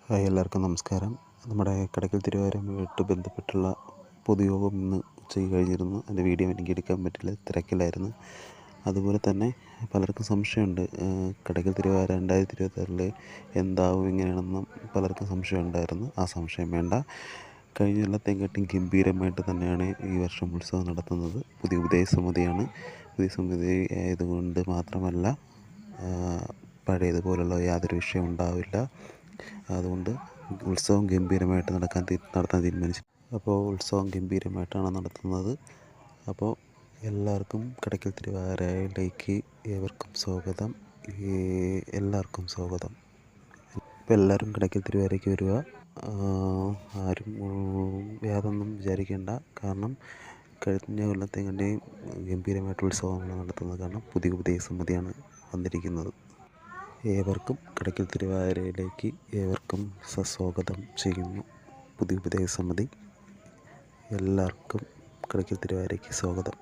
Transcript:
Hi, എല്ലാവർക്കും നമസ്കാരം. നമ്മുടെ കടയ്ക്കൽ തിരുവാതിരയുമായിട്ട് ബന്ധപ്പെട്ടുള്ള പൊതുയോഗം ഇന്ന് ഉച്ചയ്ക്ക് കഴിഞ്ഞിരുന്നു. അതിൻ്റെ വീഡിയോ എനിക്ക് എടുക്കാൻ പറ്റില്ല, തിരക്കിലായിരുന്നു. അതുപോലെ തന്നെ പലർക്കും സംശയമുണ്ട്, കടയ്ക്കൽ തിരുവാതിര 2026 എന്താവും എങ്ങനെയാണെന്നും പലർക്കും സംശയം ഉണ്ടായിരുന്നു. ആ സംശയം വേണ്ട. കഴിഞ്ഞ കൊല്ലത്തെക്കാട്ടും ഗംഭീരമായിട്ട് തന്നെയാണ് ഈ വർഷം ഉത്സവം നടത്തുന്നത്. പുതിയ സമിതിയാണ്. പുതിയ സമിതി ആയതുകൊണ്ട് മാത്രമല്ല, പഴയതുപോലുള്ള യാതൊരു വിഷയം ഉണ്ടാവില്ല. അതുകൊണ്ട് ഉത്സവം ഗംഭീരമായിട്ട് നടത്താൻ തീരുമാനിച്ചു. അപ്പോൾ ഉത്സവം ഗംഭീരമായിട്ടാണ് നടത്തുന്നത്. അപ്പോൾ എല്ലാവർക്കും കടയ്ക്കൽ തിരുവാതിരയിലേക്ക് ഏവർക്കും സ്വാഗതം. എല്ലാവർക്കും സ്വാഗതം. അപ്പോൾ എല്ലാവരും കടയ്ക്കൽ തിരുവാതിരയ്ക്ക് വരിക. ആരും യാതൊന്നും വിചാരിക്കേണ്ട. കാരണം കഴിഞ്ഞ കൊല്ലത്തെക്കാളും ഗംഭീരമായിട്ട് ഉത്സവമാണ് നടത്തുന്നത്. കാരണം പുതിയ സമിതിയാണ് വന്നിരിക്കുന്നത്. ഏവർക്കും കടയ്ക്കൽ തിരുവാതിരയിലേക്ക് ഏവർക്കും സസ്വാഗതം ചെയ്യുന്നു. പുതിയ സമിതി. എല്ലാവർക്കും കടയ്ക്കൽ തിരുവാതിരയ്ക്ക് സ്വാഗതം.